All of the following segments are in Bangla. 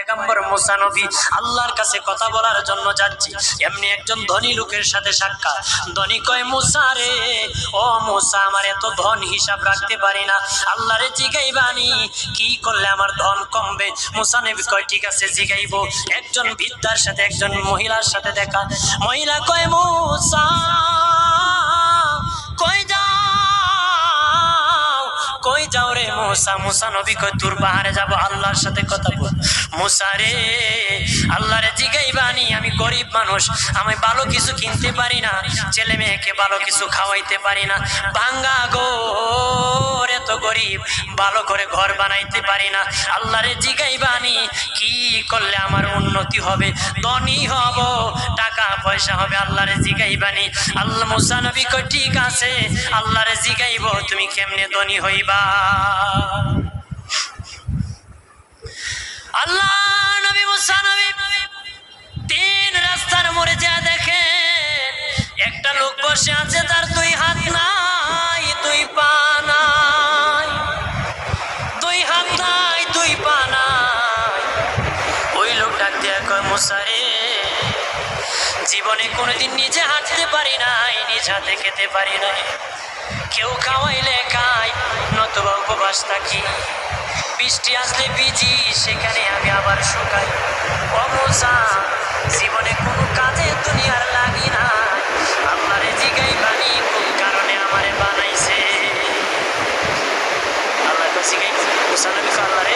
পয়গম্বর মুসা নবী আল্লাহর কাছে কথা বলার জন্য যাচ্ছে, এমনি একজন ধনী লোকের সাথে সাক্ষাৎ। ধনী কয়, মুসা রে, ও মুসা, আমার এত ধন হিসাব রাখতে পারি না, আল্লাহরে জিগাইবানি কি করলে আমার ধন কমবে? মুসা নবী কয়, ঠিক আছে জিগাইবো। একজন বৃদ্ধার সাথে একজন মহিলার সাথে দেখা। মহিলা কয়, মুসা কই যাও, কই যাও রে মুসা? মুসা নবী কয়, তোর পাহাড়ে যাব, আল্লাহর সাথে কথা বল। মুসা রে, আল্লাহরে জিগাইবানি, আমি গরিব মানুষ, আমি ভালো কিছু কিনতে পারি না, ছেলে মেয়েকে ভালো কিছু খাওয়াইতে পারি না, ভাঙ্গা ঘর, এত গরিব, ভালো করে ঘর বানাইতে পারি না, আল্লাহরে জিগাইবানি কি করলে আমার উন্নতি হবে, ধনী হব, টাকা পয়সা হবে, আল্লাহরে জিগাইবানি। আল্লাহ মুসা নবী কয়, ঠিক আছে, আল্লাহরে জিগাইব, তুমি কেমনে ধনী হইবা? আল্লাহ নবী মুসা নবী তিন রাস্তার মোড়ে যা দেখে একটা লোক বসে আছে, তার দুই হাত নাই, দুই পা নাই, দুই হাত নাই, দুই পা নাই। ওই লোক ডাক দিয়া কয়, মুসা রে, জীবনে কোনোদিন নিজে হাঁটতে পারি নাই, নিজ হাতে খেতে পারি নাই, কেউ খাওয়াইলে খাই, নতুবা উপবাস থাকি, বৃষ্টি আসলে ভিজি, সেখানে আমি আবার শুকাই। ও মুসা, জীবনে কোনো কাজে দুনিয়ার লাগি না, আল্লাহরে জিগাইবানি কোন কারণে আমারে বানাইছে? আল্লাহকে জিগাইব। মুসা নবী কয়, আল্লাহরে,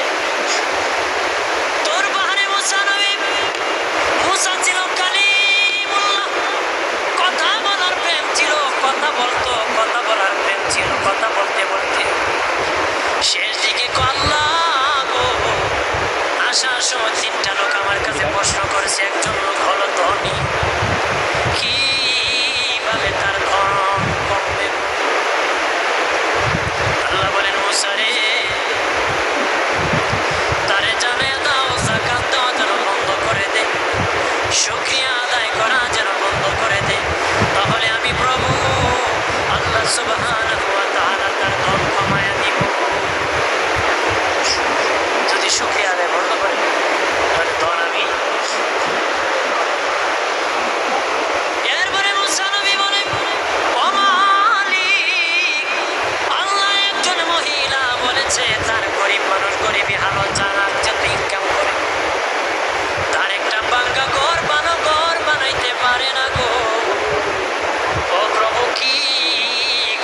তোর পাহাড়ে মুসা নবী, মুসা ছিল কালিমুল্লাহ, কথা বলার প্রেম ছিল, কথা বলতো, কথা বলার প্রেম ছিল, কথা বলতে বলতে শেষ দিকে আল্লাহ গো, আসার সময় তিনটা লোক আমার কাছে প্রশ্ন করেছে, একজন লোক হলো ধনী, কিভাবে তার ধন কমবে? আল্লাহ বলেন, মুসা রে, তারে জানিয়ে দাও যাকাত দেওয়া যেন বন্ধ করে দে, শুকরিয়া আদায় করা যেন বন্ধ করে দে, তাহলে আমি প্রভু আল্লাহ সুবহানাহু ওয়া তাআলা তার ধন কমায়া দিব। যদি শুকরিয়া আদায় বন্ধ করে তাহলে ধন আমি। এরপরে মুসা নবী বলে, ও মালিক, আল্লাহ একজন মহিলা বলেছে তার গরিব মানুষ, গরিবী হালত জানার জন্য ইনকাম করে, তার একটা ভাঙ্গা ঘর বানাইতে পারে না গো। ও প্রভু, কি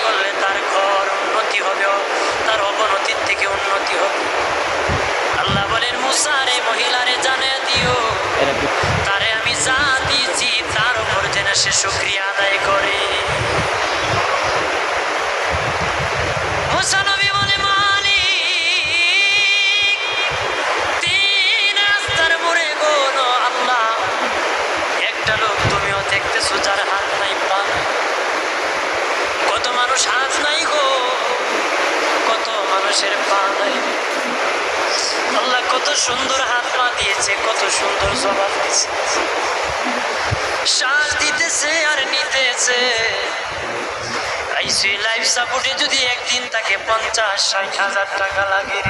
করলে তার ঘর উন্নতি হবে, তার অবনতির থেকে উন্নতি হবে? আল্লাহ বলেন, মুসা রে, মহিলারে জানিয়ে দিও, তারে আমি যা দিয়েছি তার উপর যেন সে শুকরিয়া আদায় করে। মুসা নবী বলে, মালিক, তিন রাস্তার মোড়ে গো আল্লাহ, একটা লোক তুমিও দেখতেছো যার হাত নাই, পা নাই। কত মানুষ হাত নাই গো, কত মানুষের পা নাই। আল্লাহ কত সুন্দর হাত পা দিয়েছে, কত সুন্দর জবাব দিয়েছে, শ্বাস দিতেছে আর নিতেছে। আইসি লাইফ সাপোর্টে যদি একদিন তাকে 50-60 হাজার টাকা লাগে,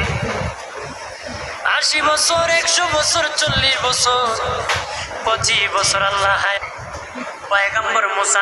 80 বছর, 100 বছর, 40 বছর, 25 বছর আল্লাহ পয়গম্বর মুসা